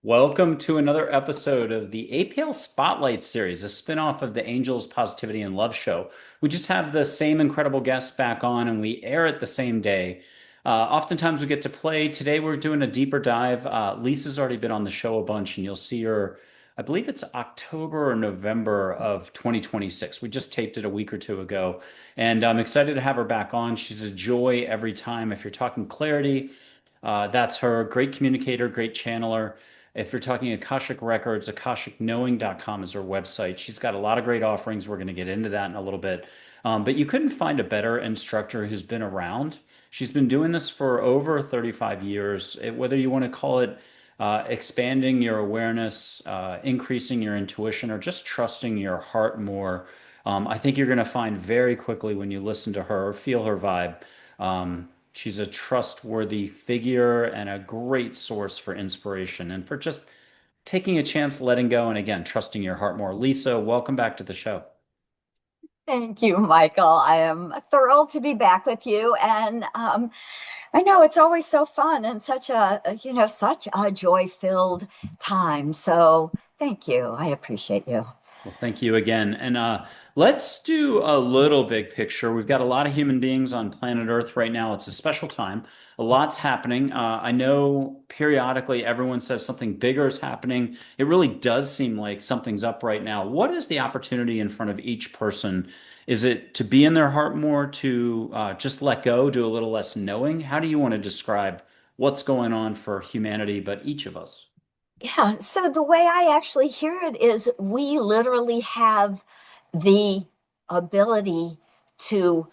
Welcome to another episode of the APL Spotlight Series, a spinoff of the Angels Positivity and Love Show. We just have the same incredible guests back on and we air it the same day. Oftentimes we get to play. Today we're doing a deeper dive. Lisa's already been on the show a bunch and you'll see her, I believe it's October or November of 2026. We just taped it a week or two ago and I'm excited to have her back on. She's a joy every time. If you're talking clarity, that's her. Great communicator, great channeler. If you're talking Akashic Records, akashicknowing.com is her website. She's got a lot of great offerings. We're going to get into that in a little bit. But you couldn't find a better instructor who's been around. She's been doing this for over 35 years. Whether you want to call it expanding your awareness, increasing your intuition, or just trusting your heart more, I think you're going to find very quickly when you listen to her, feel her vibe. She's a trustworthy figure and a great source for inspiration and for just taking a chance, letting go, and again, trusting your heart more. Lisa, welcome back to the show. Thank you, Michael. I am thrilled to be back with you. And I know it's always so fun and such a joy-filled time. So thank you. I appreciate you. Well, thank you again. And let's do a little big picture. We've got a lot of human beings on planet Earth right now. It's a special time. A lot's happening. I know periodically everyone says something bigger is happening. It really does seem like something's up right now. What is the opportunity in front of each person? Is it to be in their heart more, to just let go, do a little less knowing? How do you want to describe what's going on for humanity, but each of us? Yeah. So the way I actually hear it is we literally have the ability to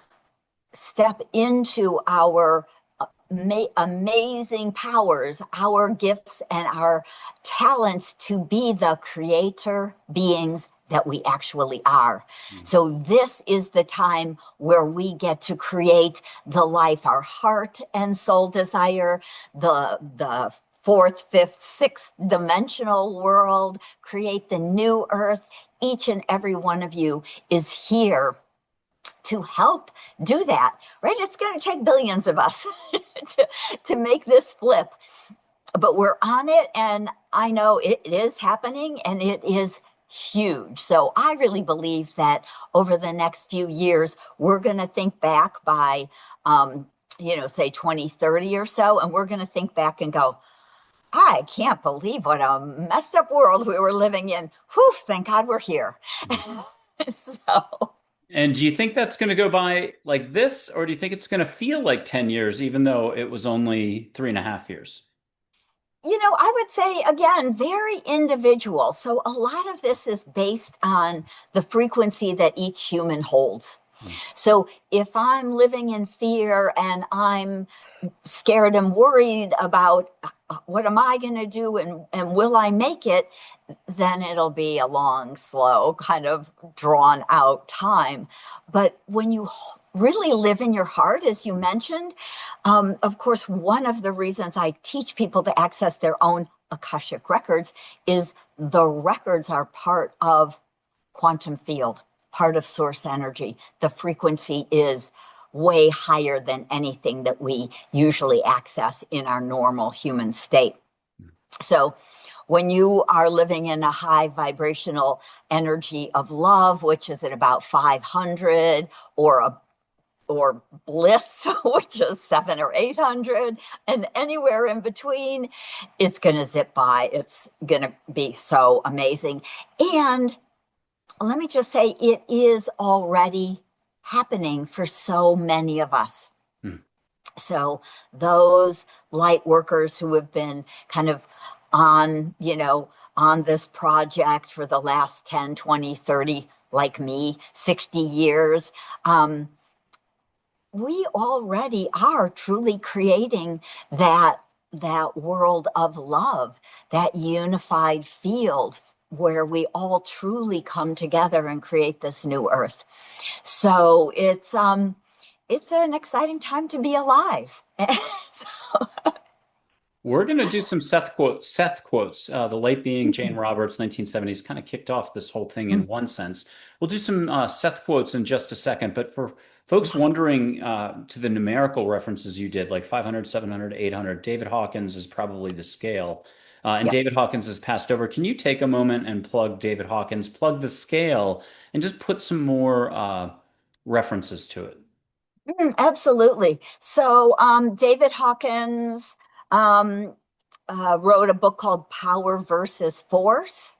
step into our amazing powers, our gifts, and our talents to be the creator beings that we actually are. So this is the time where we get to create the life our heart and soul desire, the fourth, fifth, sixth dimensional world, create the new earth. Each and every one of you is here to help do that, right? It's going to take billions of us to make this flip, but we're on it. And I know it is happening and it is huge. So I really believe that over the next few years, we're going to think back by, say 2030 or so, and we're going to think back and go, I can't believe what a messed up world we were living in. Whew, thank God we're here. So And do you think that's going to go by like this, or do you think it's going to feel like 10 years, even though it was only 3.5 years? I would say, again, very individual. So a lot of this is based on the frequency that each human holds. Hmm. So if I'm living in fear and I'm scared and worried about what am I going to do and will I make it, then it'll be a long, slow, kind of drawn out time. But when you really live in your heart, as you mentioned, of course, one of the reasons I teach people to access their own Akashic records is the records are part of quantum field, part of source energy. The frequency is way higher than anything that we usually access in our normal human state. So when you are living in a high vibrational energy of love, which is at about 500, or bliss, which is 700 or 800, and anywhere in between, it's going to zip by. It's going to be so amazing. And let me just say, it is already happening for so many of us. Hmm. So those light workers who have been kind of on this project for the last 10, 20, 30, like me, 60 years, we already are truly creating that world of love, that unified field where we all truly come together and create this new earth. So it's an exciting time to be alive. So, We're going to do some Seth quotes. The late being Jane Roberts, 1970s, kind of kicked off this whole thing in one sense. We'll do some Seth quotes in just a second. But for folks wondering to the numerical references you did, like 500, 700, 800, David Hawkins is probably the scale. And Yep. David Hawkins has passed over. Can you take a moment and plug David Hawkins, plug the scale, and just put some more references to it? Absolutely. So, David Hawkins um, wrote a book called Power versus Force.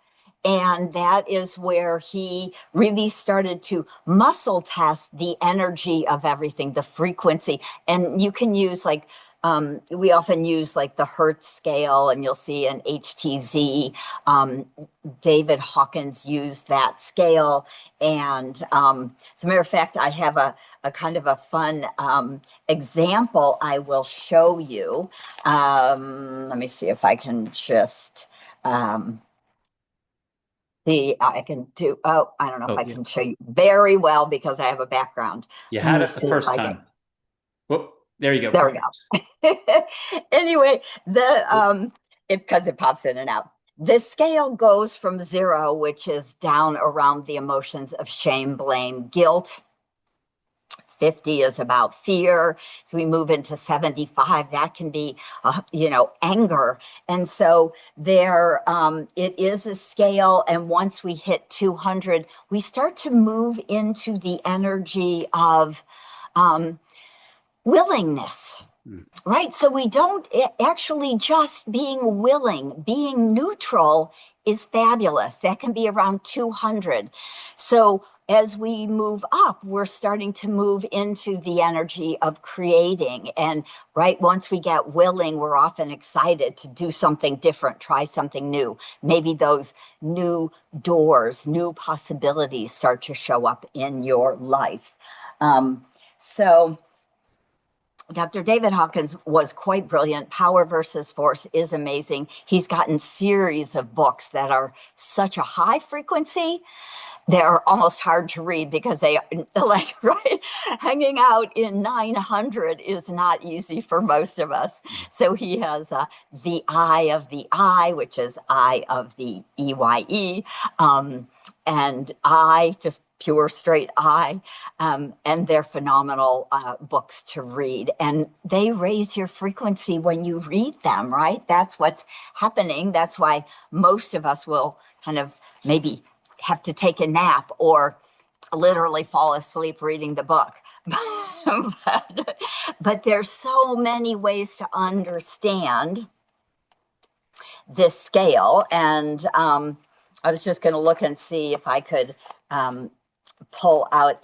And that is where he really started to muscle test the energy of everything, the frequency. And you can use we often use like the Hertz scale, and you'll see an HTZ. David Hawkins used that scale. And as a matter of fact, I have a kind of a fun example I will show you. Let me see if I can just see. I can do, oh, I don't know if Oh, I yeah. can show you very well because I have a background. You Let had me it the see if first I can. time. Whoop, there you go. There we Perfect. go. Anyway, the because it pops in and out. The scale goes from 0, which is down around the emotions of shame, blame, guilt. 50 is about fear. So we move into 75. That can be, anger. And so it is a scale. And once we hit 200, we start to move into the energy of um, willingness. Mm. Right. So we don't actually just being willing, being neutral is fabulous. That can be around 200. So as we move up, we're starting to move into the energy of creating. And right, once we get willing, we're often excited to do something different, try something new. Maybe those new doors, new possibilities start to show up in your life. So Dr. David Hawkins was quite brilliant. Power versus Force is amazing. He's gotten series of books that are such a high frequency. They're almost hard to read because they like, right, hanging out in 900 is not easy for most of us. So he has The Eye of the I, which is I of the EYE, and I, just pure straight I, and they're phenomenal books to read. And they raise your frequency when you read them, right? That's what's happening. That's why most of us will kind of maybe have to take a nap or literally fall asleep reading the book. but there's so many ways to understand this scale. And I was just going to look and see if I could pull out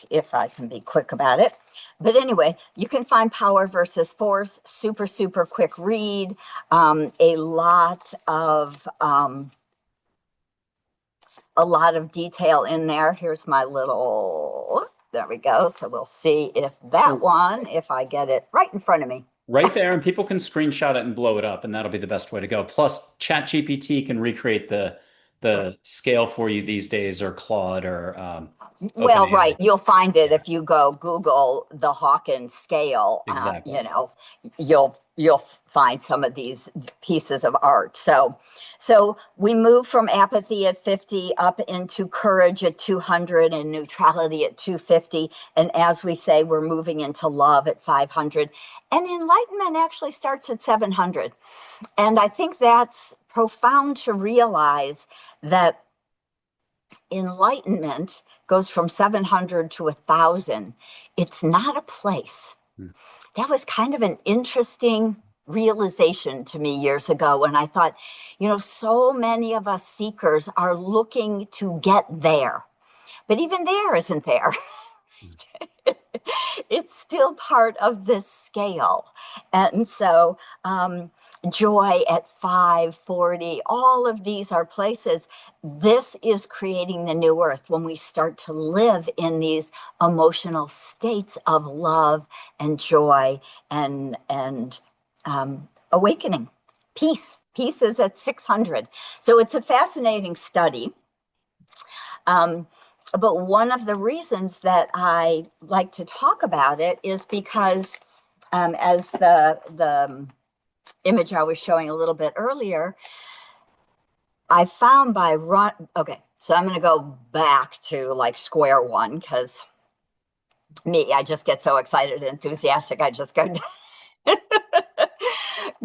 if I can be quick about it. But anyway, you can find Power versus Force, super, super quick read, a lot of detail in there. Here's my little, there we go. So we'll see if I get it right in front of me. Right there, and people can screenshot it and blow it up, and that'll be the best way to go. Plus, ChatGPT can recreate the scale for you these days, or Claude, or Well, right. OpenAI. You'll find it Yeah, if you go Google the Hawkins scale. exactly. You'll find some of these pieces of art. So we move from apathy at 50 up into courage at 200 and neutrality at 250. And as we say, we're moving into love at 500. And enlightenment actually starts at 700. And I think that's profound to realize that enlightenment goes from 700 to 1,000. It's not a place. Hmm. That was kind of an interesting realization to me years ago when I thought, so many of us seekers are looking to get there, but even there isn't there. It's still part of this scale. And so, joy at 540, all of these are places. This is creating the new earth when we start to live in these emotional states of love and joy and awakening. Peace is at 600. So it's a fascinating study. But one of the reasons that I like to talk about it is because, as the image I was showing a little bit earlier, I found okay, so I'm going to go back to like square one because I just get so excited and enthusiastic. I just go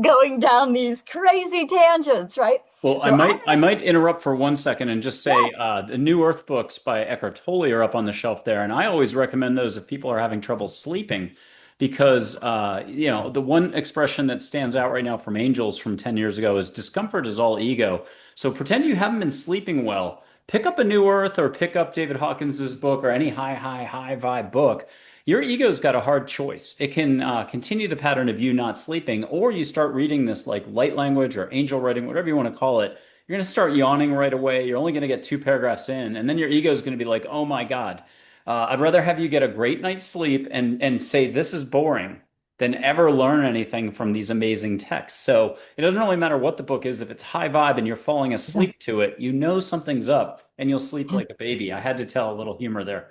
going down these crazy tangents, right? Well, I So I'm might I gonna, might interrupt for 1 second and just say yeah, the New Earth books by Eckhart Tolle are up on the shelf there, and I always recommend those if people are having trouble sleeping, because the one expression that stands out right now from angels from 10 years ago is discomfort is all ego. So pretend you haven't been sleeping well. Pick up a New Earth or pick up David Hawkins's book or any high vibe book. Your ego's got a hard choice. It can continue the pattern of you not sleeping, or you start reading this like light language or angel writing, whatever you want to call it. You're going to start yawning right away. You're only going to get 2 paragraphs in, and then your ego is going to be like, "Oh my God, I'd rather have you get a great night's sleep and say this is boring than ever learn anything from these amazing texts." So it doesn't really matter what the book is. If it's high vibe and you're falling asleep to it, you know something's up, and you'll sleep yeah. like a baby. I had to tell a little humor there.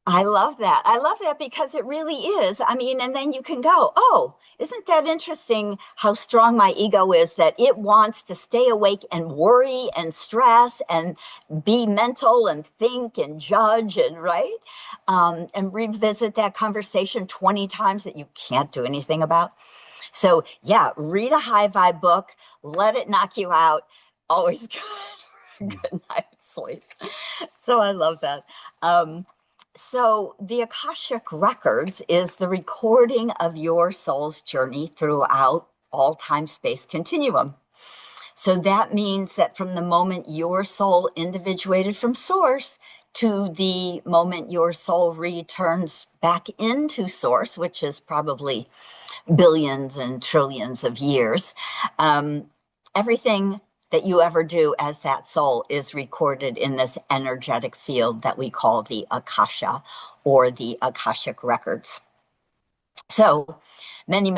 I love that. I love that because it really is. I mean, and then you can go, oh, isn't that interesting how strong my ego is that it wants to stay awake and worry and stress and be mental and think and judge and right? And revisit that conversation 20 times that you can't do anything about. So, yeah, read a high vibe book, let it knock you out. Always good for a good night's sleep. So, I love that. Um, so, the Akashic Records is the recording of your soul's journey throughout all time space continuum. So, that means that from the moment your soul individuated from source to the moment your soul returns back into source, which is probably billions and trillions of years, um, everything that you ever do as that soul is recorded in this energetic field that we call the Akasha or the Akashic Records. So many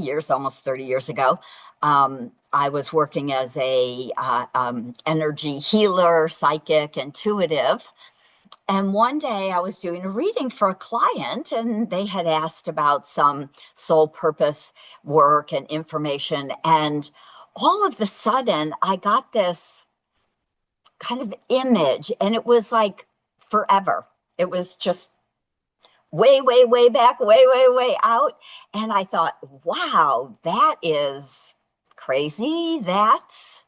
years, almost 30 years ago, I was working as a energy healer, psychic, intuitive. And one day I was doing a reading for a client, and they had asked about some soul purpose work and information. And all of a sudden, I got this kind of image, and it was like forever. It was just way back, way out. And I thought, wow, that is crazy. That's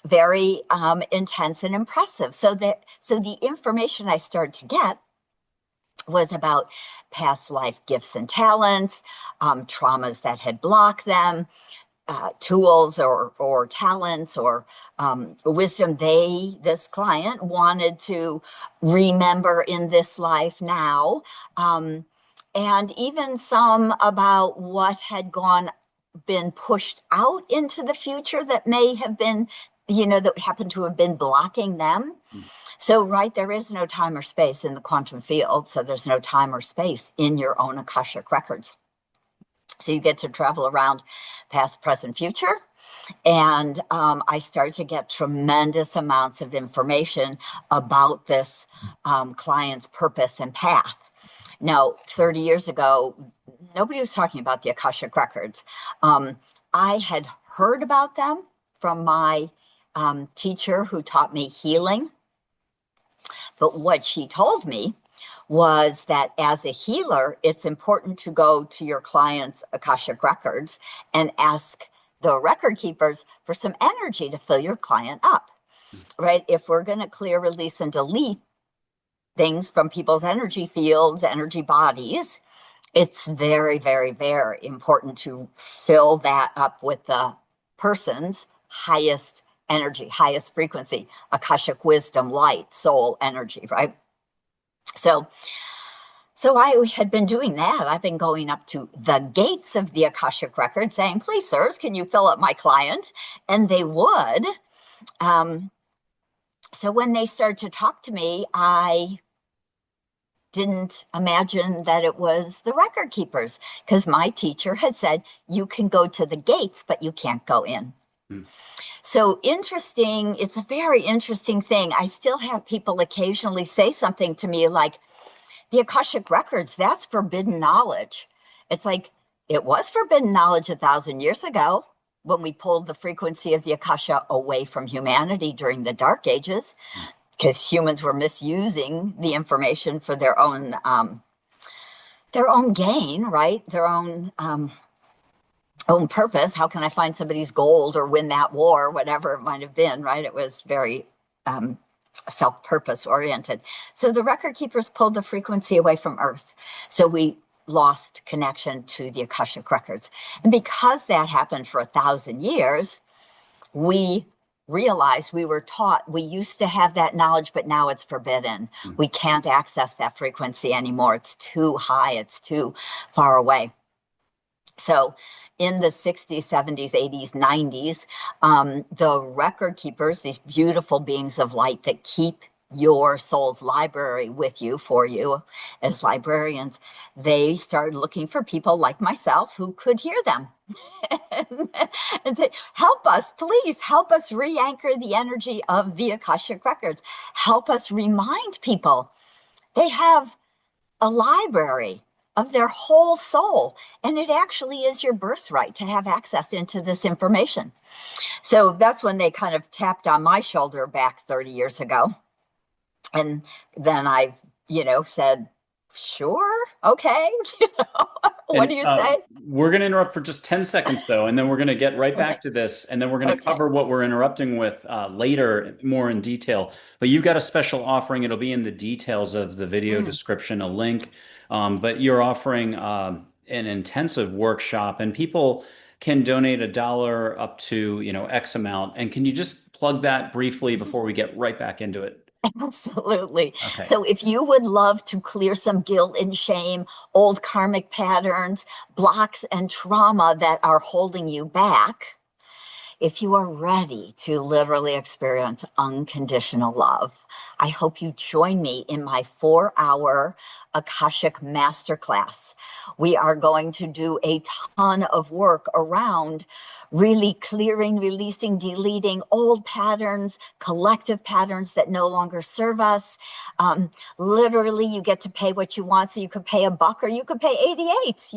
very intense and impressive. So the information I started to get was about past life gifts and talents, traumas that had blocked them, tools or talents or wisdom this client wanted to remember in this life now, and even some about what had been pushed out into the future that may have been, that happened to have been blocking them. So, right, there is no time or space in the quantum field. So there's no time or space in your own Akashic records. So you get to travel around past, present, future. And I started to get tremendous amounts of information about this client's purpose and path. Now, 30 years ago, nobody was talking about the Akashic records. I had heard about them from my teacher who taught me healing. But what she told me was that as a healer, it's important to go to your client's Akashic records and ask the record keepers for some energy to fill your client up, right? If we're going to clear, release, and delete things from people's energy fields, energy bodies, it's very important to fill that up with the person's highest energy, highest frequency, Akashic wisdom, light, soul energy, right? So I had been doing that. I've been going up to the gates of the Akashic record saying, please, sirs, can you fill up my client? And they would. So when they started to talk to me, I didn't imagine that it was the record keepers because my teacher had said, you can go to the gates, but you can't go in. So interesting. It's a very interesting thing. I still have people occasionally say something to me like, the Akashic records, that's forbidden knowledge. It's like, it was forbidden knowledge 1,000 years ago when we pulled the frequency of the Akasha away from humanity during the Dark Ages, because humans were misusing the information for their own gain, right? Their own own purpose. How can I find somebody's gold or win that war, whatever it might have been, right? It was very self-purpose oriented. So the record keepers pulled the frequency away from Earth. So we lost connection to the Akashic Records. And because that happened for 1,000 years, we realized, we were taught, we used to have that knowledge, but now it's forbidden. We can't access that frequency anymore. It's too high. It's too far away. So in the 60s, 70s, 80s, 90s, the record keepers, these beautiful beings of light that keep your soul's library with you, for you as librarians, they started looking for people like myself who could hear them and say, help us, please help us re-anchor the energy of the Akashic Records. Help us remind people they have a library of their whole soul. And it actually is your birthright to have access into this information. So that's when they kind of tapped on my shoulder back 30 years ago. And then I've, said, sure, okay. What do you say? We're going to interrupt for just 10 seconds, though, and then we're going to get right back to this, and then we're going to cover what we're interrupting with later more in detail. But you've got a special offering. It'll be in the details of the video description, a link. But you're offering an intensive workshop, and people can donate $1 up to, X amount. And can you just plug that briefly before we get right back into it? Absolutely. Okay. So if you would love to clear some guilt and shame, old karmic patterns, blocks, and trauma that are holding you back, if you are ready to literally experience unconditional love, I hope you join me in my 4-hour Akashic Masterclass. We are going to do a ton of work around really clearing, releasing, deleting old patterns, collective patterns that no longer serve us. Literally, you get to pay what you want. So you could pay $1 or you could pay 88,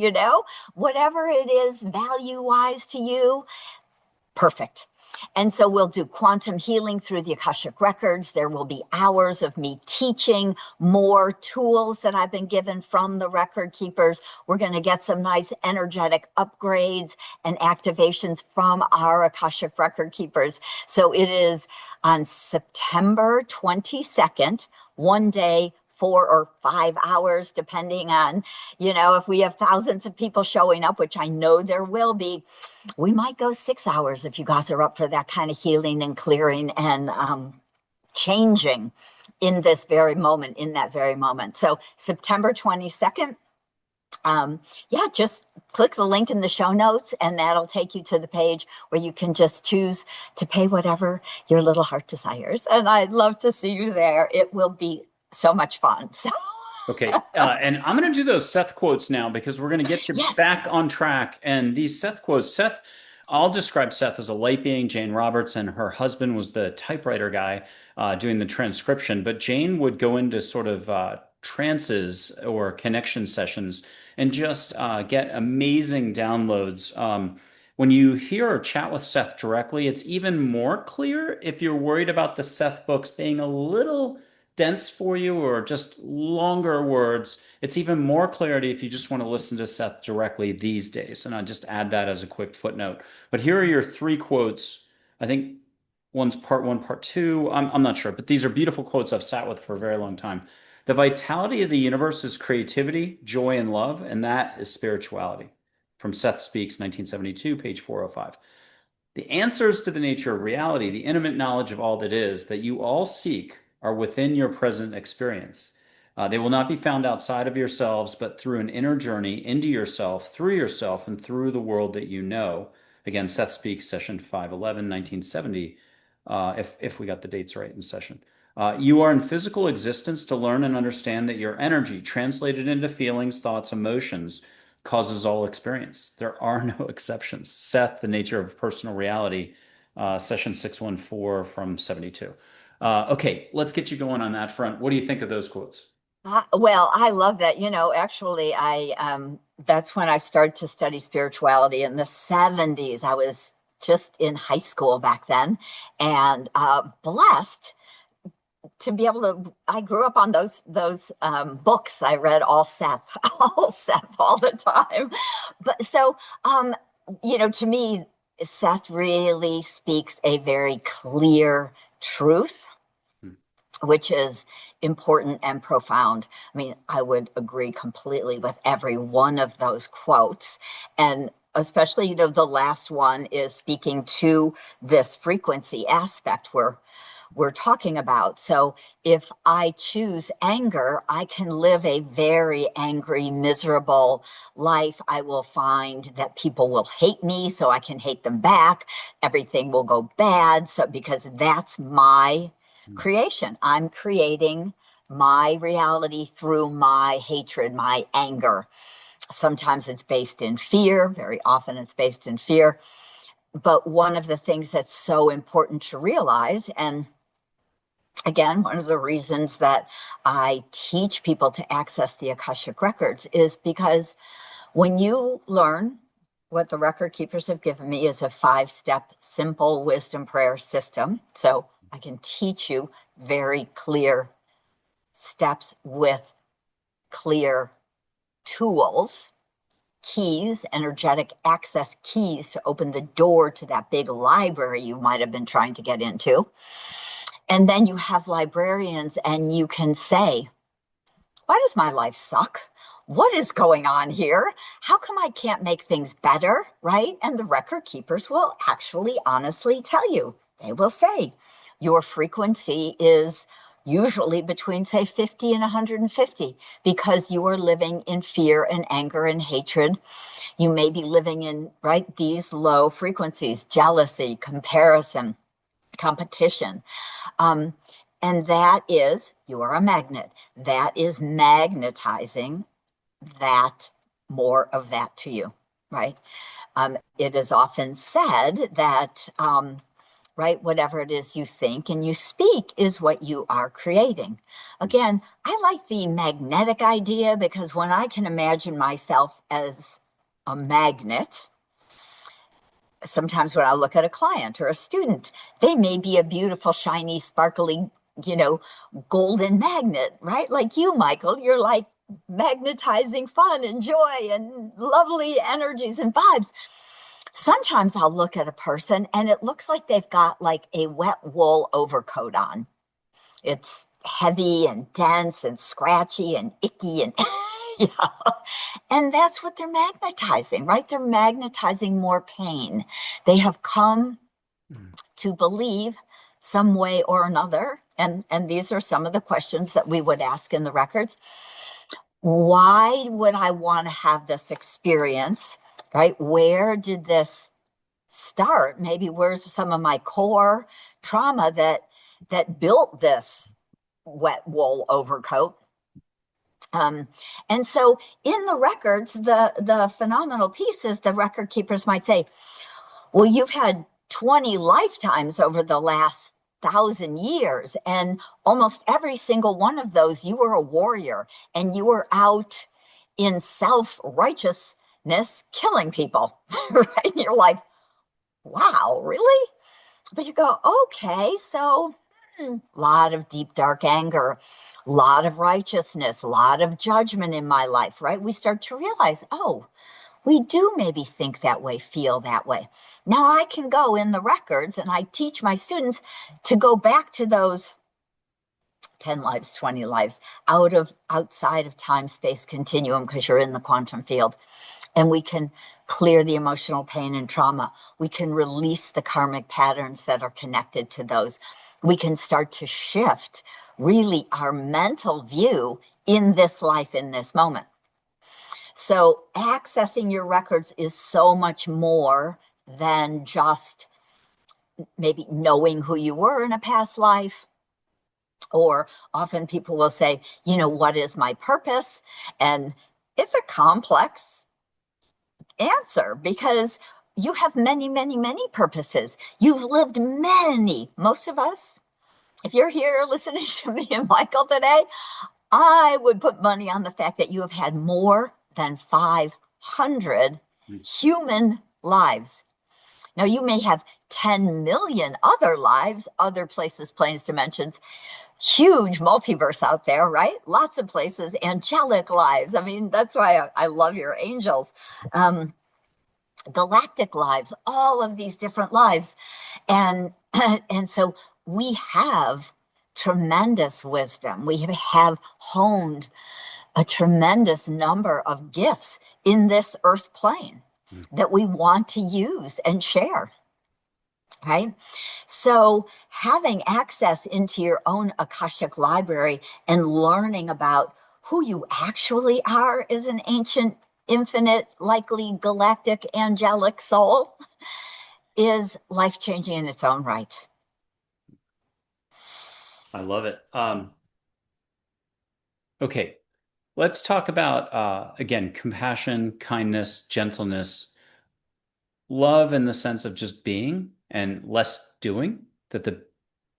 whatever it is value-wise to you. Perfect. And so we'll do quantum healing through the Akashic Records. There will be hours of me teaching more tools that I've been given from the record keepers. We're going to get some nice energetic upgrades and activations from our Akashic Record keepers. So it is on September 22nd, one day, 4 or 5 hours, depending on, if we have thousands of people showing up, which I know there will be. We might go 6 hours if you guys are up for that kind of healing and clearing and changing in this very moment, in that very moment. So September 22nd, just click the link in the show notes and that'll take you to the page where you can just choose to pay whatever your little heart desires. And I'd love to see you there. It will be so much fun. So. Okay. And I'm going to do those Seth quotes now because we're going to get you back on track. And these Seth quotes, I'll describe Seth as a light being. Jane Roberts and her husband was the typewriter guy doing the transcription. But Jane would go into sort of trances or connection sessions and just get amazing downloads. When you hear or chat with Seth directly, it's even more clear if you're worried about the Seth books being a little dense for you or just longer words. It's even more clarity if you just want to listen to Seth directly these days. And I'll just add that as a quick footnote. But here are your 3 quotes. I think one's part 1, part 2. I'm not sure, but these are beautiful quotes I've sat with for a very long time. The vitality of the universe is creativity, joy, and love, and that is spirituality. From Seth Speaks, 1972, page 405. The answers to the nature of reality, the intimate knowledge of all that is, that you all seek, are within your present experience. They will not be found outside of yourselves, but through an inner journey into yourself, through yourself, and through the world that you know. Again, Seth Speaks, session 511, 1970, if we got the dates right in session. You are in physical existence to learn and understand that your energy, translated into feelings, thoughts, emotions, causes all experience. There are no exceptions. Seth, The Nature of Personal Reality, session 614 from 72. Okay, let's get you going on that front. What do you think of those quotes? Well, I love that. Actually, that's when I started to study spirituality in the 70s. I was just in high school back then and blessed to be able to. I grew up on those books. I read all Seth, all the time. But so To me, Seth really speaks a very clear truth, Mm. which is important and profound. I mean, I would agree completely with every one of those quotes. And especially, the last one is speaking to this frequency aspect where we're talking about. So if I choose anger, I can live a very angry, miserable life. I will find that people will hate me, so I can hate them back. Everything will go bad. So because that's my Mm. creation, I'm creating my reality through my hatred, my anger. Sometimes it's based in fear. Very often it's based in fear. But one of the things that's so important to realize, and again, one of the reasons that I teach people to access the Akashic Records is because when you learn what the record keepers have given me is a 5-step simple wisdom prayer system. So I can teach you very clear steps with clear tools, keys, energetic access keys to open the door to that big library you might have been trying to get into. And then you have librarians and you can say, why does my life suck? What is going on here? How come I can't make things better? Right? And the record keepers will actually honestly tell you. They will say, your frequency is usually between, say, 50 and 150 because you are living in fear and anger and hatred. You may be living in, right, these low frequencies, jealousy, comparison, competition. Um, and that is, you are a magnet. That is magnetizing that, more of that to you, right? It is often said that, right, whatever it is you think and you speak is what you are creating. Again, I like the magnetic idea because when I can imagine myself as a magnet, sometimes when I look at a client or a student, they may be a beautiful, shiny, sparkly, you know, golden magnet, right? Like you, Michael, you're like magnetizing fun and joy and lovely energies and vibes. Sometimes I'll look at a person and it looks like they've got like a wet wool overcoat on. It's heavy and dense and scratchy and icky and yeah. And that's what they're magnetizing, right? They're magnetizing more pain. They have come Mm. to believe some way or another. And these are some of the questions that we would ask in the records. Why would I want to have this experience? Right? Where did this start? Maybe where's some of my core trauma that built this wet wool overcoat? And so in the records, the phenomenal piece is the record keepers might say, well, you've had 20 lifetimes over the last 1,000 years, and almost every single one of those, you were a warrior and you were out in self-righteousness killing people, right? And you're like, wow, really? But you go, okay, so a lot of deep, dark anger, a lot of righteousness, a lot of judgment in my life, right? We start to realize, oh, we do maybe think that way, feel that way. Now I can go in the records and I teach my students to go back to those 10 lives, 20 lives outside of time space continuum because you're in the quantum field. And we can clear the emotional pain and trauma. We can release the karmic patterns that are connected to those. We can start to shift really our mental view in this life, in this moment. So accessing your records is so much more than just maybe knowing who you were in a past life. Or often people will say, what is my purpose? And it's a complex answer because you have many, many, many purposes. You've lived many, most of us. If you're here listening to me and Michael today, I would put money on the fact that you have had more than 500 Mm. human lives. Now, you may have 10 million other lives, other places, planes, dimensions, huge multiverse out there, right? Lots of places, angelic lives. I mean, that's why I love your angels. galactic lives, all of these different lives. And and so we have tremendous wisdom. We have honed a tremendous number of gifts in this earth plane that we want to use and share. Right. So having access into your own Akashic library and learning about who you actually are as an ancient, infinite, likely galactic, angelic soul is life-changing in its own right. I love it. Okay, let's talk about again, compassion, kindness, gentleness, love in the sense of just being and less doing, that the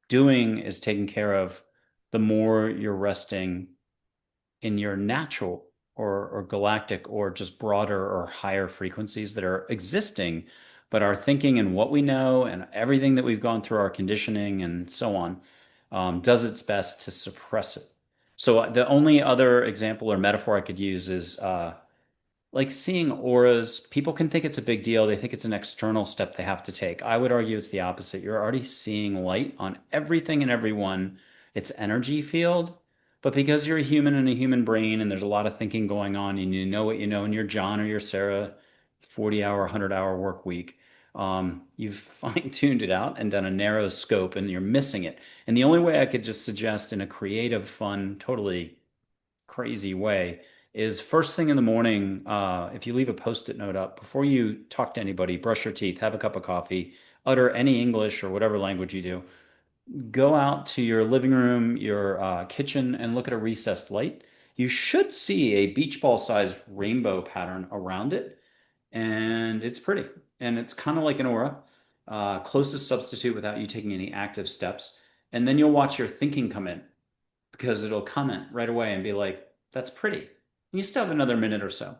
doing is taken care of the more you're resting in your natural or galactic or just broader or higher frequencies that are existing, but our thinking and what we know and everything that we've gone through our conditioning and so on does its best to suppress it. So the only other example or metaphor I could use is like seeing auras. People can think it's a big deal. They think it's an external step they have to take. I would argue it's the opposite. You're already seeing light on everything and everyone. It's energy field. But because you're a human and a human brain, and there's a lot of thinking going on, and you know what you know, and you're John or you're Sarah, 40-hour, 100-hour work week, you've fine-tuned it out and done a narrow scope, and you're missing it. And the only way I could just suggest in a creative, fun, totally crazy way is first thing in the morning, if you leave a post-it note up before you talk to anybody, brush your teeth, have a cup of coffee, utter any English or whatever language you do, go out to your living room, your kitchen, and look at a recessed light. You should see a beach ball sized rainbow pattern around it, and it's pretty. And it's kind of like an aura, closest substitute without you taking any active steps. And then you'll watch your thinking come in because it'll comment right away and be like, that's pretty. And you still have another minute or so.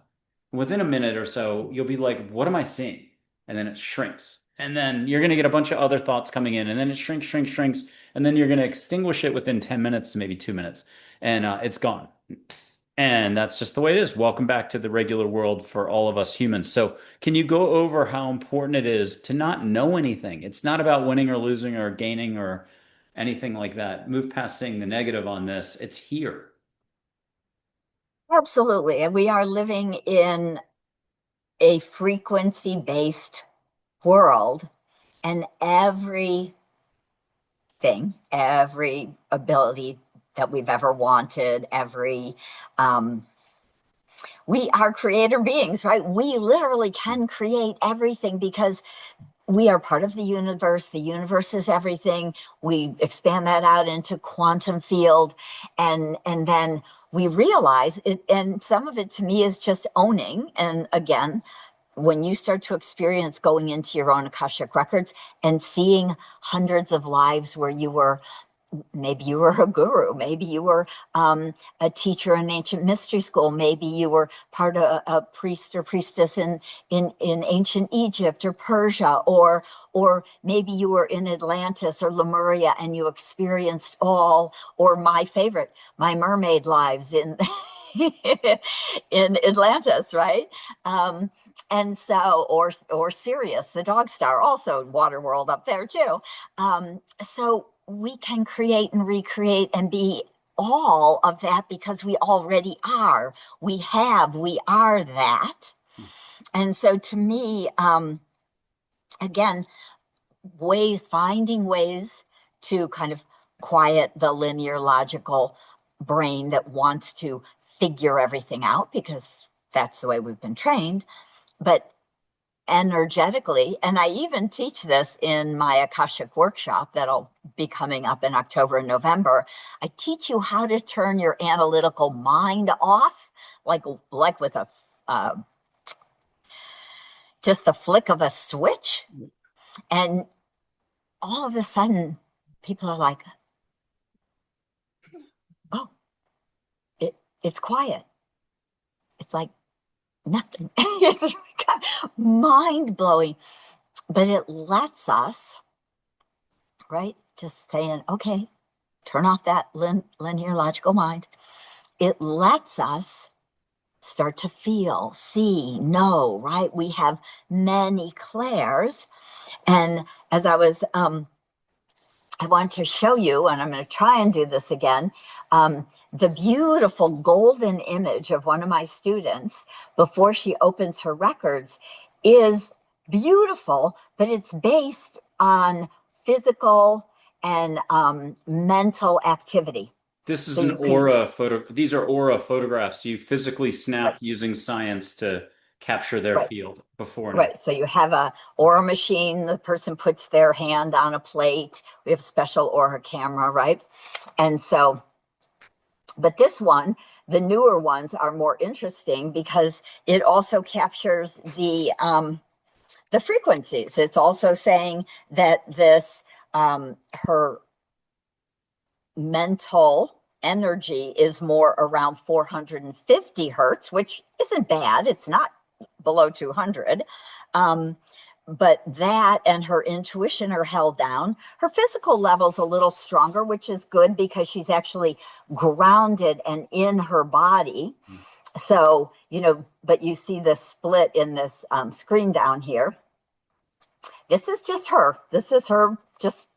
Within a minute or so, you'll be like, what am I seeing? And then it shrinks. And then you're going to get a bunch of other thoughts coming in. And then it shrinks, shrinks, shrinks. And then you're going to extinguish it within 10 minutes to maybe 2 minutes. And it's gone. And that's just the way it is. Welcome back to the regular world for all of us humans. So, can you go over how important it is to not know anything? It's not about winning or losing or gaining or anything like that. Move past seeing the negative on this. It's here. Absolutely. And we are living in a frequency-based world, and everything, every ability that we've ever wanted, we are creator beings, right? We literally can create everything because we are part of the universe. The universe is everything. We expand that out into quantum field, and then we realize it. And some of it to me is just owning. And again, when you start to experience going into your own Akashic records and seeing hundreds of lives where maybe you were a guru, maybe you were a teacher in ancient mystery school, maybe you were part of a priest or priestess in ancient Egypt or Persia, or maybe you were in Atlantis or Lemuria and you experienced all, or my favorite, my mermaid lives in in Atlantis, right? And so, or Sirius, the dog star, also water world up there too. So we can create and recreate and be all of that because we already are. We are that. And so to me, again, finding ways to kind of quiet the linear logical brain that wants to figure everything out because that's the way we've been trained, but energetically. And I even teach this in my Akashic workshop that'll be coming up in October and November. I teach you how to turn your analytical mind off, like with a just the flick of a switch. And all of a sudden, people are like, oh, it's quiet. It's like nothing. It's mind blowing. But it lets us, right? Just saying, okay, turn off that linear logical mind. It lets us start to feel, see, know, right? We have many clairs. And as I want to show you, and I'm going to try and do this again, the beautiful golden image of one of my students before she opens her records is beautiful, but it's based on physical and mental activity. This is So an you can, aura photo. These are aura photographs. You physically right, snap using science to capture their right. field before and after. Right. So you have a aura machine. The person puts their hand on a plate. We have special aura camera, right? And so, but this one, the newer ones are more interesting because it also captures the frequencies. It's also saying that this her mental energy is more around 450 hertz, which isn't bad. It's not below 200. Um, but that and her intuition are held down. Her physical level's a little stronger, which is good because she's actually grounded and in her body. So, but you see the split in this screen down here. This is just her. This is her just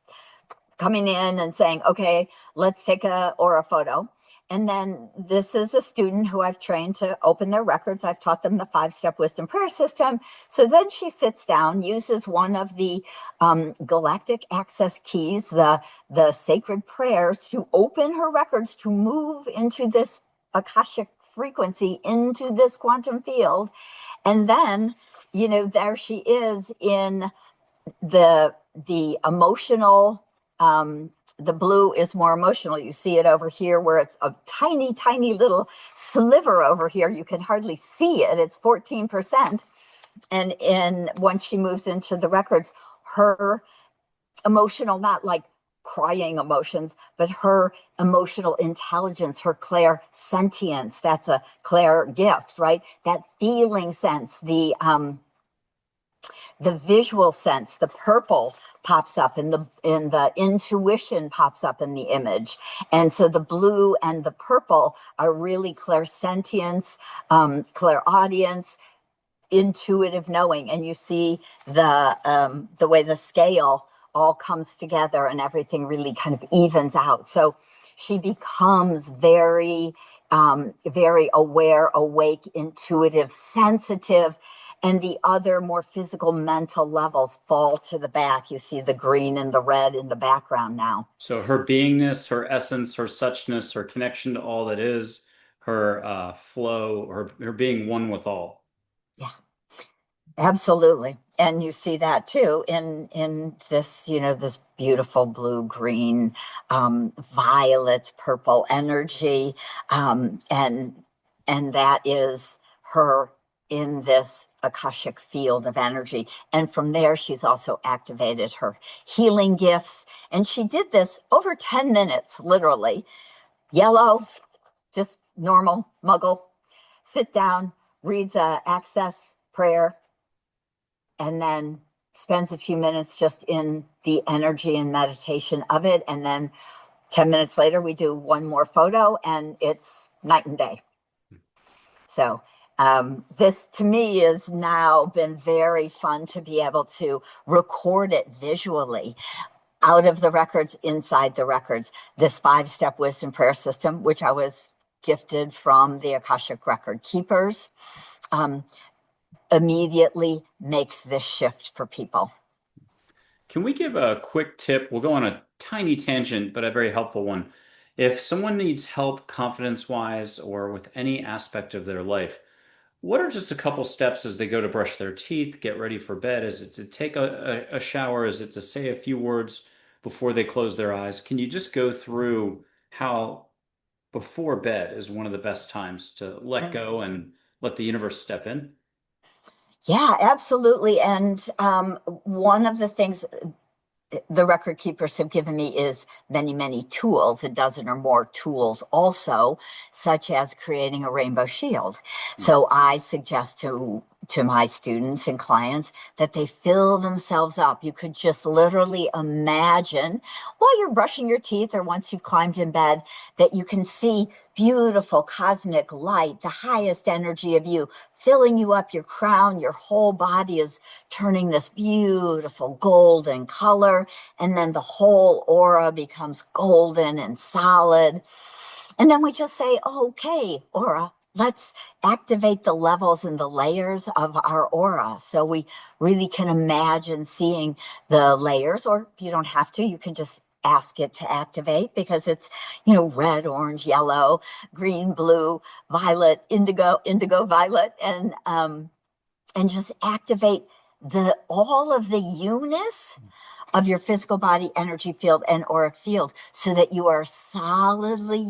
coming in and saying, okay, let's take a aura photo. And then this is a student who I've trained to open their records. I've taught them the 5-step wisdom prayer system. So then she sits down, uses one of the galactic access keys, the sacred prayers, to open her records, to move into this Akashic frequency, into this quantum field. And then, there she is in the emotional, the blue is more emotional. You see it over here where it's a tiny, tiny little sliver over here. You can hardly see it. It's 14%. And once she moves into the records, her emotional, not like crying emotions, but her emotional intelligence, her clair sentience, that's a clair gift, right? That feeling sense, the visual sense, the purple pops up, and the intuition pops up in the image. And so the blue and the purple are really clairsentience, clairaudience, intuitive knowing. And you see the way the scale all comes together and everything really kind of evens out. So she becomes very aware, awake, intuitive, sensitive, and the other more physical mental levels fall to the back. You see the green and the red in the background now. So her beingness, her essence, her suchness, her connection to all that is, her flow, her being one with all. Yeah, absolutely. And you see that too in this, this beautiful blue, green, violet, purple energy, and that is her in this Akashic field of energy. And from there, she's also activated her healing gifts. And she did this over 10 minutes, literally. Yellow, just normal muggle, sit down, reads a access prayer, and then spends a few minutes just in the energy and meditation of it. And then 10 minutes later, we do one more photo, and it's night and day. So this to me has now been very fun to be able to record it visually out of the records, inside the records. This 5-step wisdom prayer system, which I was gifted from the Akashic Record Keepers, immediately makes this shift for people. Can we give a quick tip? We'll go on a tiny tangent, but a very helpful one. If someone needs help confidence-wise or with any aspect of their life, what are just a couple steps as they go to brush their teeth, get ready for bed? Is it to take a shower? Is it to say a few words before they close their eyes? Can you just go through how before bed is one of the best times to let go and let the universe step in? Yeah, absolutely. And one of the things the record keepers have given me is many, many tools, a dozen or more tools also, such as creating a rainbow shield. So I suggest to to my students and clients that they fill themselves up. You could just literally imagine while you're brushing your teeth or once you've climbed in bed that you can see beautiful cosmic light, the highest energy of you, filling you up, your crown, your whole body is turning this beautiful golden color, and then the whole aura becomes golden and solid. And then we just say, okay, aura, let's activate the levels and the layers of our aura. So we really can imagine seeing the layers, or you don't have to, you can just ask it to activate because it's, red, orange, yellow, green, blue, violet, indigo, violet, and just activate all of the you-ness of your physical body, energy field, and auric field so that you are solidly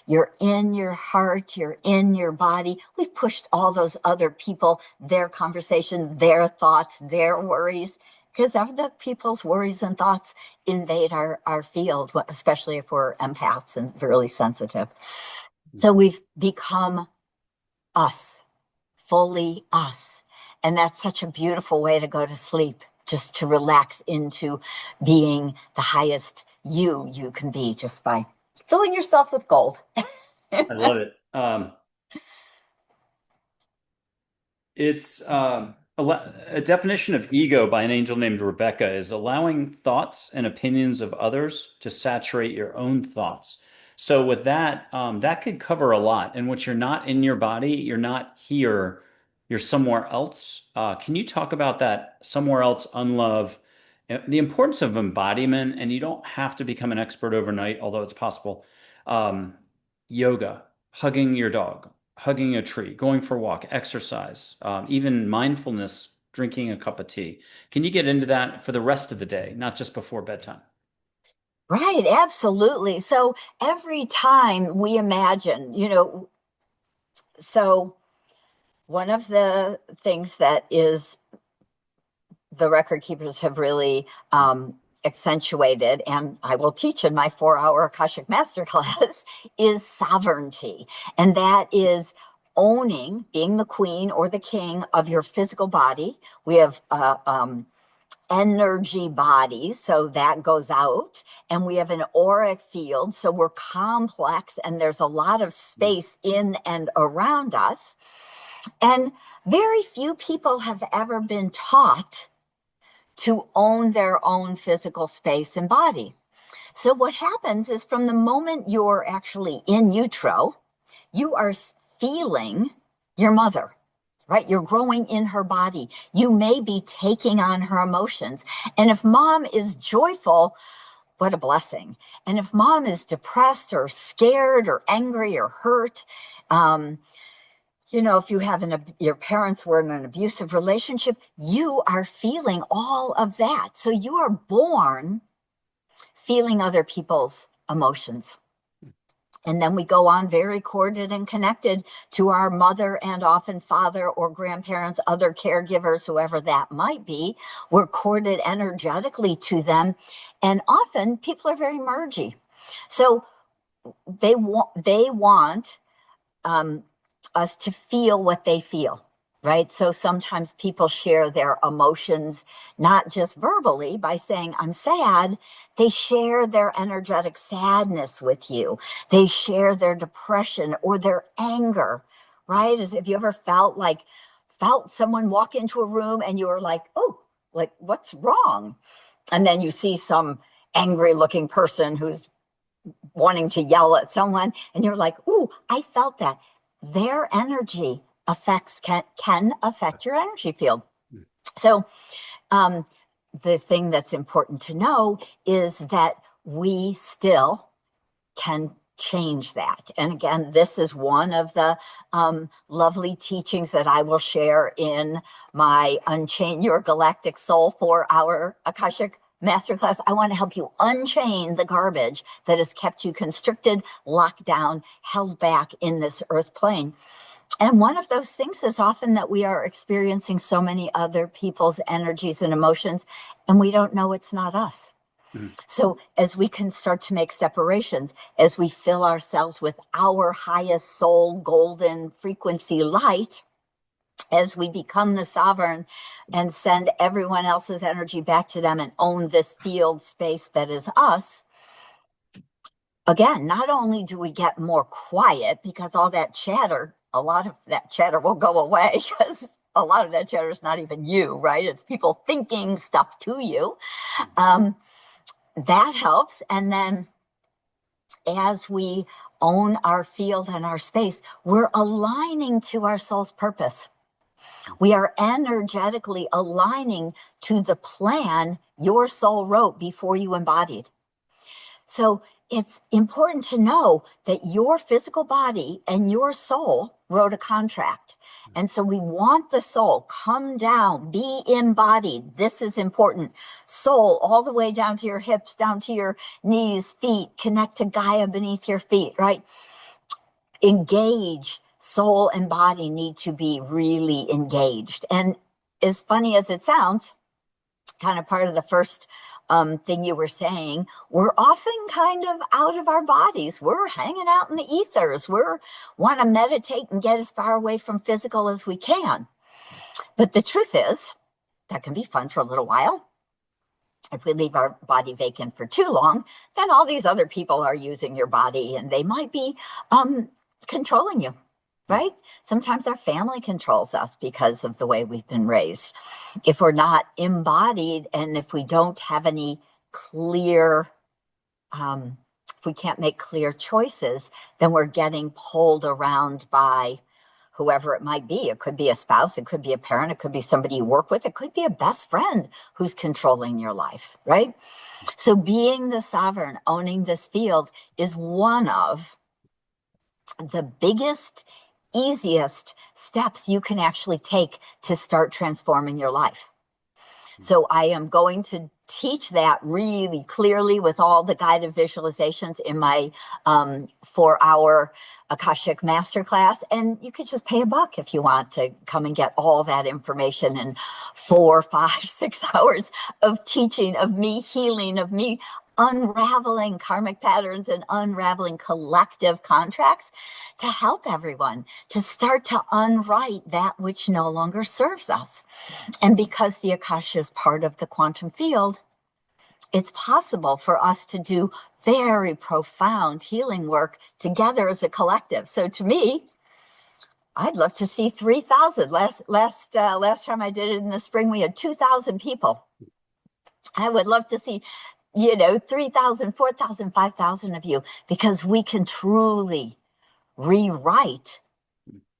you're in your heart, you're in your body. We've pushed all those other people, their conversation, their thoughts, their worries, because other people's worries and thoughts invade our field, especially if we're empaths and really sensitive. So we've become us, fully us. And that's such a beautiful way to go to sleep, just to relax into being the highest you can be just by filling yourself with gold. I love it. It's a definition of ego by an angel named Rebecca is allowing thoughts and opinions of others to saturate your own thoughts. So with that, that could cover a lot. In which you're not in your body, you're not here, you're somewhere else. Can you talk about that somewhere else, unlove, the importance of embodiment? And you don't have to become an expert overnight, although it's possible. Um, Yoga, hugging your dog, hugging a tree, going for a walk, exercise, even mindfulness, drinking a cup of tea. Can you get into that for the rest of the day, not just before bedtime? Right, absolutely. So every time we imagine, so one of the things that is the record keepers have really accentuated, and I will teach in my 4-hour Akashic Masterclass, is sovereignty. And that is owning, being the queen or the king of your physical body. We have energy bodies, so that goes out, and we have an auric field, so we're complex, and there's a lot of space in and around us. And very few people have ever been taught to own their own physical space and body. So what happens is from the moment you're actually in utero, you are feeling your mother, right? You're growing in her body. You may be taking on her emotions. And if mom is joyful, what a blessing. And if mom is depressed or scared or angry or hurt, if you have your parents were in an abusive relationship, you are feeling all of that. So you are born feeling other people's emotions. And then we go on very corded and connected to our mother and often father or grandparents, other caregivers, whoever that might be. We're corded energetically to them. And often people are very mergy. So they want us to feel what they feel, right? So sometimes people share their emotions, not just verbally by saying, I'm sad. They share their energetic sadness with you. They share their depression or their anger, right? As if you ever felt someone walk into a room and you were like, oh, like, what's wrong? And then you see some angry looking person who's wanting to yell at someone and you're like, ooh, I felt that. Their energy can affect your energy field. So the thing that's important to know is that we still can change that. And again, this is one of the lovely teachings that I will share in my Unchain Your Galactic Soul 4-hour Akashic Masterclass. I want to help you unchain the garbage that has kept you constricted, locked down, held back in this earth plane. And one of those things is often that we are experiencing so many other people's energies and emotions, and we don't know it's not us. Mm-hmm. So as we can start to make separations, as we fill ourselves with our highest soul golden frequency light, as we become the sovereign and send everyone else's energy back to them and own this field space that is us, again, not only do we get more quiet because all that chatter, a lot of that chatter will go away because a lot of that chatter is not even you, right? It's people thinking stuff to you. Um, that helps. And then as we own our field and our space, we're aligning to our soul's purpose. We are energetically aligning to the plan your soul wrote before you embodied. So it's important to know that your physical body and your soul wrote a contract. And so we want the soul, come down, be embodied. This is important. Soul all the way down to your hips, down to your knees, feet, connect to Gaia beneath your feet, right? Engage. Soul and body need to be really engaged. And as funny as it sounds, kind of part of the first thing you were saying, we're often kind of out of our bodies. We're hanging out in the ethers. We're want to meditate and get as far away from physical as we can. But the truth is, that can be fun for a little while. If we leave our body vacant for too long, then all these other people are using your body and they might be controlling you, right? Sometimes our family controls us because of the way we've been raised. If we're not embodied and if we don't have any clear, if we can't make clear choices, then we're getting pulled around by whoever it might be. It could be a spouse, it could be a parent, it could be somebody you work with, it could be a best friend who's controlling your life, right? So being the sovereign, owning this field is one of the biggest, easiest steps you can actually take to start transforming your life. So I am going to teach that really clearly with all the guided visualizations in my 4-hour Akashic Masterclass. And you could just pay $1 if you want to come and get all that information in 4, 5, 6 hours of teaching, of me healing, of me unraveling karmic patterns and unraveling collective contracts to help everyone to start to unwrite that which no longer serves us. And because the Akasha is part of the quantum field, it's possible for us to do very profound healing work together as a collective. So to me, I'd love to see 3,000. Last time I did it in the spring, we had 2,000 people. I would love to see 3,000, 4,000, 5,000 of you, because we can truly rewrite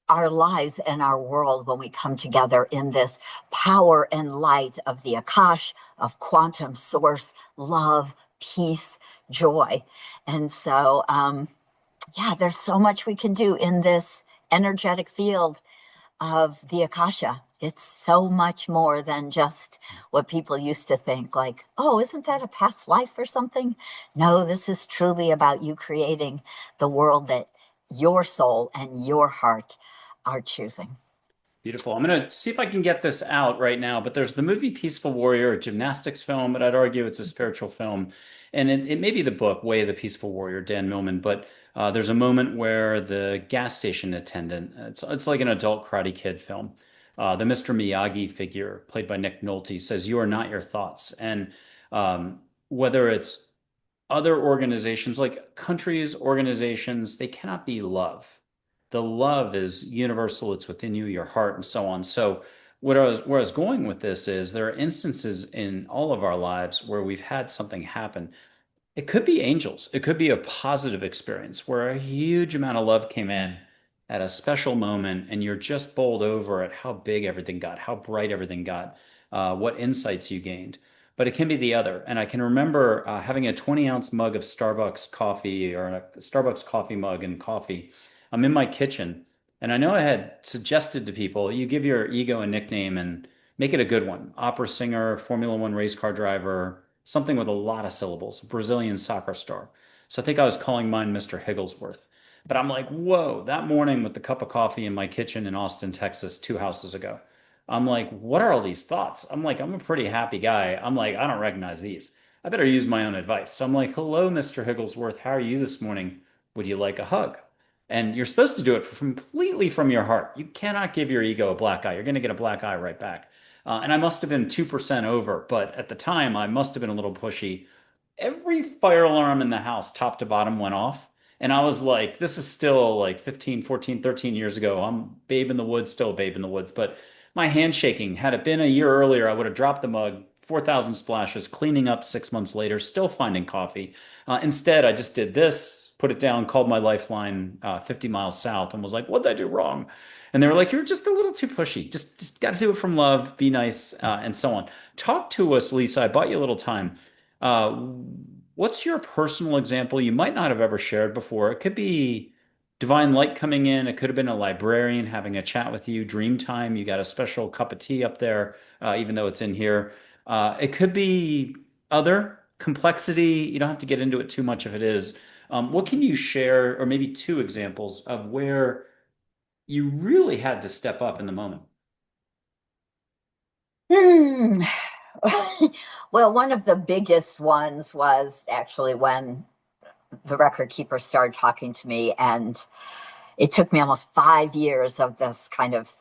our lives and our world when we come together in this power and light of the Akash, of quantum source, love, peace, joy. And so, there's so much we can do in this energetic field of the Akasha. It's so much more than just what people used to think, like, oh, isn't that a past life or something? No, this is truly about you creating the world that your soul and your heart are choosing. Beautiful. I'm going to see if I can get this out right now, but there's the movie Peaceful Warrior, a gymnastics film, but I'd argue it's a spiritual film. And it may be the book, Way of the Peaceful Warrior, Dan Millman, but there's a moment where the gas station attendant, it's like an adult Karate Kid film. The Mr. Miyagi figure, played by Nick Nolte, says, "You are not your thoughts." And whether it's other organizations, like countries, organizations, they cannot be love. The love is universal, it's within you, your heart, and so on. So where I was going with this is there are instances in all of our lives where we've had something happen. It could be angels. It could be a positive experience where a huge amount of love came in at a special moment, and you're just bowled over at how big everything got, how bright everything got, what insights you gained. But it can be the other. And I can remember having a 20-ounce mug of Starbucks coffee, or a Starbucks coffee mug and coffee. I'm in my kitchen, and I know I had suggested to people, you give your ego a nickname and make it a good one. Opera singer, Formula One race car driver, something with a lot of syllables, a Brazilian soccer star. So I think I was calling mine Mr. Higglesworth. But I'm like, whoa, that morning with the cup of coffee in my kitchen in Austin, Texas, 2 houses ago, I'm like, what are all these thoughts? I'm like, I'm a pretty happy guy. I'm like, I don't recognize these. I better use my own advice. So I'm like, hello, Mr. Higglesworth. How are you this morning? Would you like a hug? And you're supposed to do it completely from your heart. You cannot give your ego a black eye. You're going to get a black eye right back. And I must have been 2% over, but at the time I must have been a little pushy. Every fire alarm in the house, top to bottom, went off. And I was like, this is still like 15, 14, 13 years ago. I'm babe in the woods, still a babe in the woods. But my handshaking, had it been a year earlier, I would have dropped the mug, 4,000 splashes, cleaning up 6 months later, still finding coffee. Instead, I just did this, put it down, called my lifeline 50 miles south, and was like, what did I do wrong? And they were like, you're just a little too pushy. Just got to do it from love, be nice, and so on. Talk to us, Lisa. I bought you a little time. Uh, what's your personal example you might not have ever shared before? It could be divine light coming in. It could have been a librarian having a chat with you, dream time. You got a special cup of tea up there, even though it's in here. It could be other complexity. You don't have to get into it too much if it is. What can you share, or maybe two examples of where you really had to step up in the moment? Hmm. Well, one of the biggest ones was actually when the record keeper started talking to me, and it took me almost 5 years of this kind of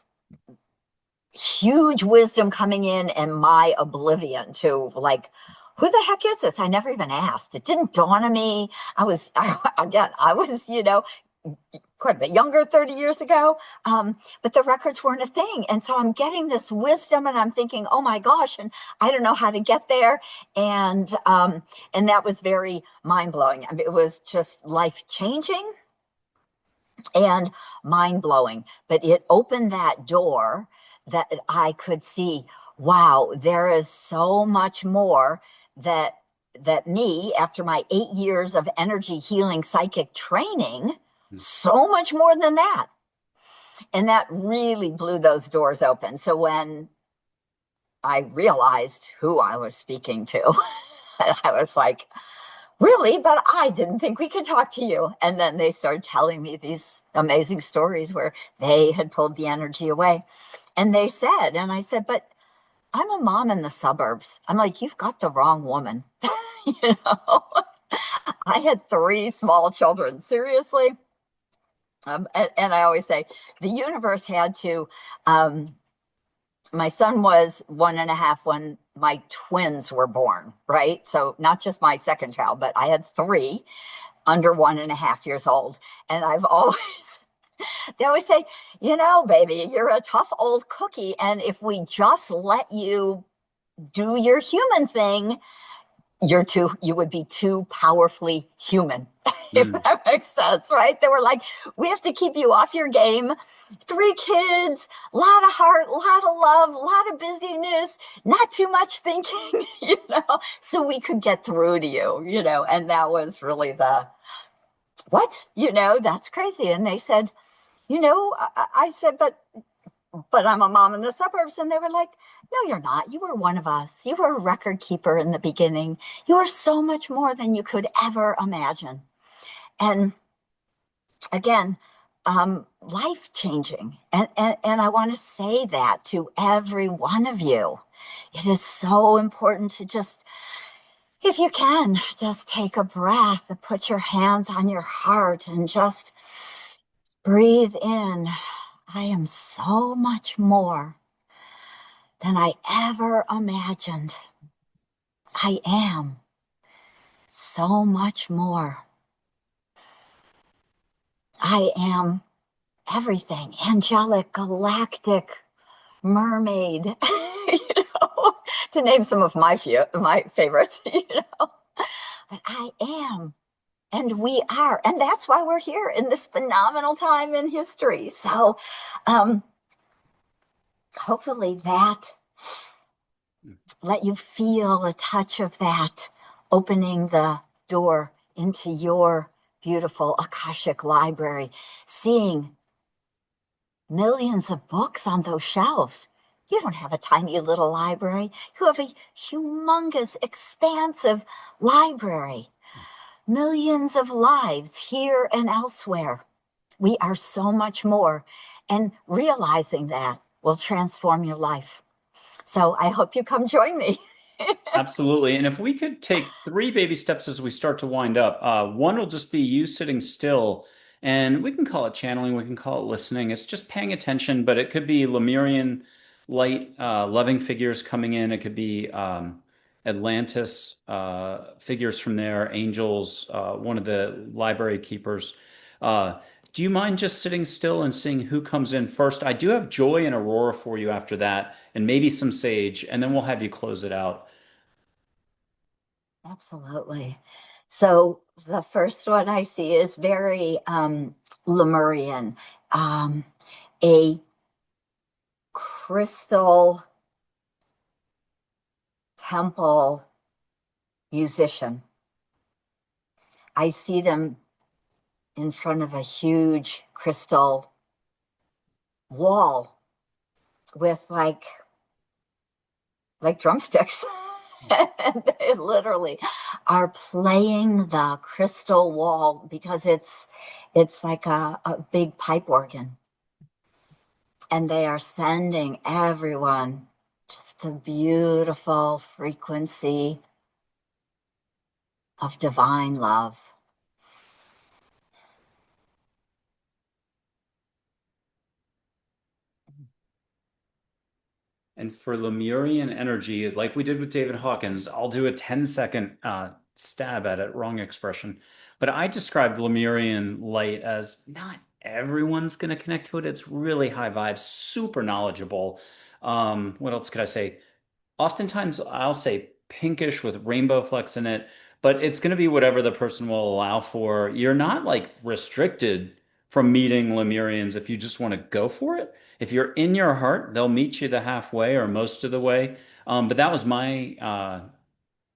huge wisdom coming in and my oblivion to like, who the heck is this? I never even asked. It didn't dawn on me. Again, I was, quite a bit younger 30 years ago, but the records weren't a thing. And so I'm getting this wisdom and I'm thinking, oh my gosh, and I don't know how to get there. And that was very mind blowing. It was just life changing and mind blowing. But it opened that door that I could see, wow, there is so much more that me, after my 8 years of energy healing psychic training, so much more than that. And that really blew those doors open. So when I realized who I was speaking to, I was like, really? But I didn't think we could talk to you. And then they started telling me these amazing stories where they had pulled the energy away. And they said, and I said, but I'm a mom in the suburbs. I'm like, you've got the wrong woman. you know, I had 3 small children. Seriously. And I always say the universe had to. My son was 1.5 when my twins were born, right? So not just my second child, but I had 3 under 1.5 years old. And they always say, baby, you're a tough old cookie. And if we just let you do your human thing, you would be too powerfully human. If Mm. that makes sense, right? They were like, we have to keep you off your game. 3 kids, a lot of heart, a lot of love, a lot of busyness, not too much thinking, so we could get through to you, and that was really what? That's crazy. And they said, I said, but I'm a mom in the suburbs. And they were like, no, you're not. You were one of us. You were a record keeper in the beginning. You are so much more than you could ever imagine. And again, life changing. And I want to say that to every one of you. It is so important to just, if you can, just take a breath and put your hands on your heart and just breathe in. I am so much more than I ever imagined. I am so much more. I am everything, angelic, galactic, mermaid, to name some of my favorites, But I am, and we are, and that's why we're here in this phenomenal time in history. So, hopefully that let you feel a touch of that opening the door into your beautiful Akashic library, seeing millions of books on those shelves. You don't have a tiny little library. You have a humongous, expansive library. Millions of lives here and elsewhere. We are so much more. And realizing that will transform your life. So I hope you come join me. Absolutely. And if we could take 3 baby steps as we start to wind up, one will just be you sitting still And we can call it channeling, we can call it listening. It's just paying attention, but it could be Lemurian light, loving figures coming in. It could be Atlantis figures from there, angels, one of the library keepers. Uh, do you mind just sitting still and seeing who comes in first? I do have Joy and Aurora for you after that, and maybe some Sage, and then we'll have you close it out. Absolutely. So the first one I see is very Lemurian, a crystal temple musician. I see them in front of a huge crystal wall with like drumsticks. And they literally are playing the crystal wall because it's like a big pipe organ. And they are sending everyone just the beautiful frequency of divine love. And for Lemurian energy, like we did with David Hawkins, I'll do a 10-second stab at it, wrong expression. But I described Lemurian light as not everyone's going to connect to it. It's really high vibes, super knowledgeable. What else could I say? Oftentimes I'll say pinkish with rainbow flecks in it, but it's going to be whatever the person will allow for. You're not like restricted from meeting Lemurians if you just want to go for it. If you're in your heart, they'll meet you the halfway or most of the way. But that was my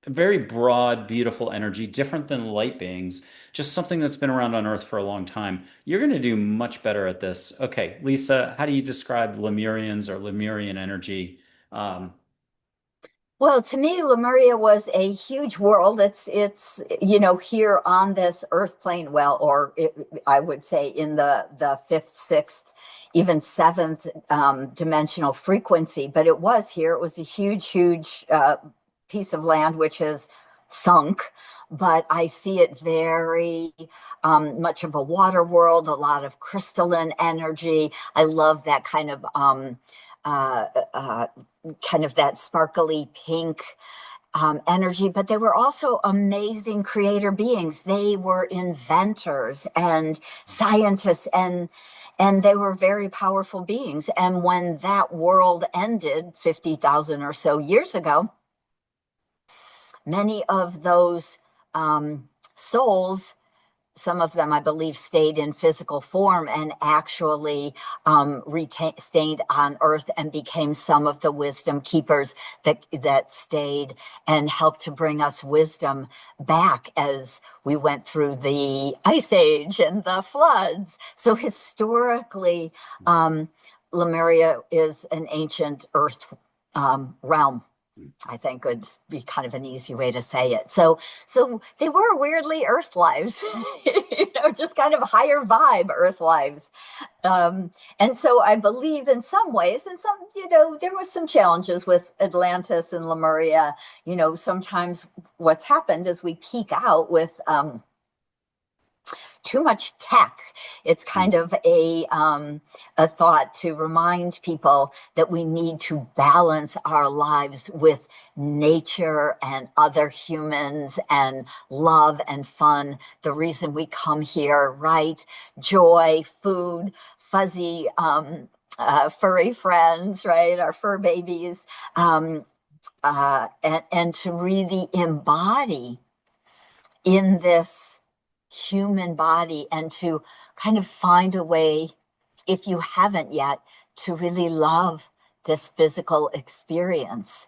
very broad, beautiful energy, different than light beings, just something that's been around on Earth for a long time. You're going to do much better at this. Okay, Lisa, how do you describe Lemurians or Lemurian energy? Um, Well, to me, Lemuria was a huge world. It's here on this earth plane, well, I would say in the fifth, sixth, even seventh dimensional frequency. But it was here. It was a huge piece of land which has sunk. But I see it very much of a water world, a lot of crystalline energy. I love that uh, uh, kind of that sparkly pink energy, but they were also amazing creator beings. They were inventors and scientists, and they were very powerful beings. And when that world ended 50,000 or so years ago, many of those souls, some of them, I believe, stayed in physical form and actually stayed on Earth and became some of the wisdom keepers that stayed and helped to bring us wisdom back as we went through the Ice Age and the floods. So historically, Lemuria is an ancient Earth realm. I think would be kind of an easy way to say it. So they were weirdly Earth lives, just kind of higher vibe Earth lives. And so I believe in some ways, and some, there was some challenges with Atlantis and Lemuria. Sometimes what's happened is we peak out with too much tech. It's kind of a thought to remind people that we need to balance our lives with nature and other humans and love and fun. The reason we come here, right? Joy, food, fuzzy, furry friends, right? Our fur babies, and to really embody in this human body and to kind of find a way, if you haven't yet, to really love this physical experience.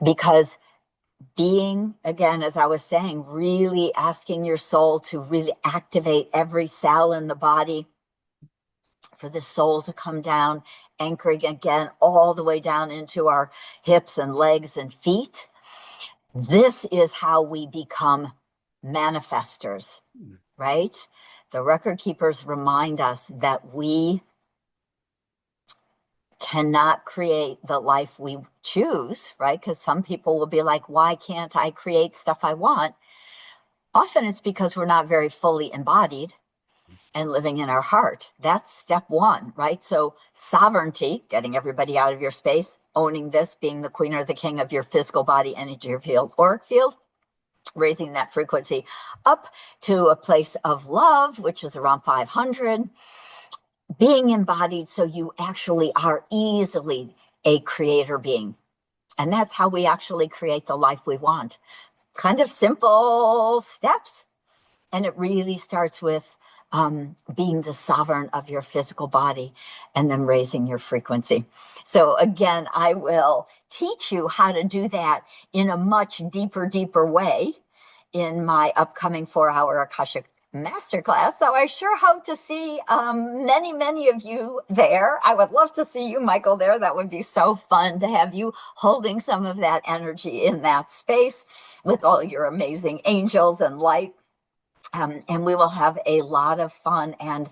Because being, again, as I was saying, really asking your soul to really activate every cell in the body, for the soul to come down, anchoring again all the way down into our hips and legs and feet. This is how we become manifestors, right? The record keepers remind us that we cannot create the life we choose, right? Because some people will be like, why can't I create stuff I want? Often it's because we're not very fully embodied. and living in our heart. That's step one, right? So sovereignty, getting everybody out of your space, owning this, being the queen or the king of your physical body, energy field, auric field, raising that frequency up to a place of love, which is around 500, being embodied so you actually are easily a creator being. And that's how we actually create the life we want. Kind of simple steps. And it really starts with being the sovereign of your physical body and then raising your frequency. So again, I will teach you how to do that in a much deeper way in my upcoming 4-hour Akashic Masterclass. So I sure hope to see many of you there. I would love to see you, Michael, there. That would be so fun to have you holding some of that energy in that space with all your amazing angels and light. And we will have a lot of fun and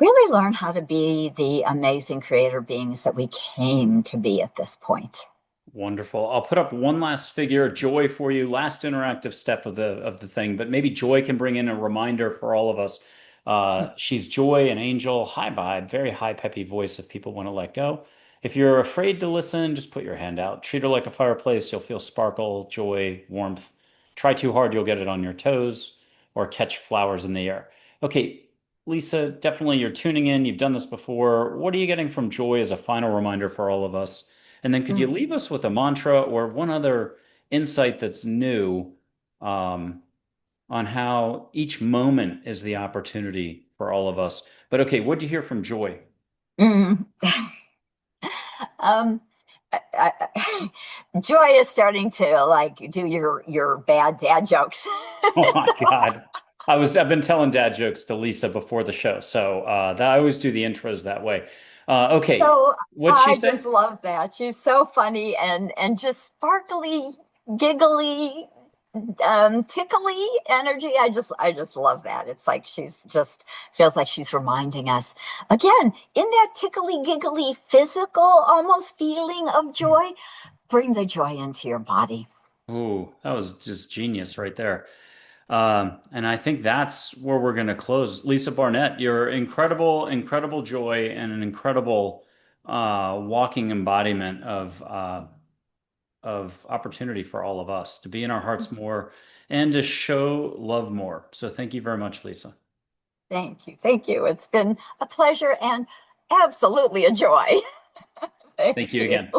really learn how to be the amazing creator beings that we came to be at this point. Wonderful. I'll put up one last figure, Joy, for you. Last interactive step of the thing, but maybe Joy can bring in a reminder for all of us. She's Joy, an angel, high vibe, very high peppy voice if people want to let go. If you're afraid to listen, just put your hand out. Treat her like a fireplace. You'll feel sparkle, joy, warmth. Try too hard, you'll get it on your toes or catch flowers in the air. Okay, Lisa, definitely you're tuning in. You've done this before. What are you getting from Joy as a final reminder for all of us? And then could you leave us with a mantra or one other insight that's new on how each moment is the opportunity for all of us? But okay, what did you hear from Joy? Mm. um, Joy is starting to like do your bad dad jokes. Oh my So, God. I've been telling dad jokes to Lisa before the show. So that I always do the intros that way. Okay. so What'd she I say? just love that. She's so funny and just sparkly, giggly, tickly energy. I just love that. It's like she's just feels like she's reminding us again in that tickly, giggly, physical almost feeling of joy. Bring the joy into your body. Ooh, that was just genius right there. And I think that's where we're going to close. Lisa Barnett, you're incredible joy and an incredible walking embodiment of opportunity for all of us to be in our hearts more and to show love more. So thank you very much, Lisa. Thank you. Thank you. It's been a pleasure and absolutely a joy. Thank Thank you you. again.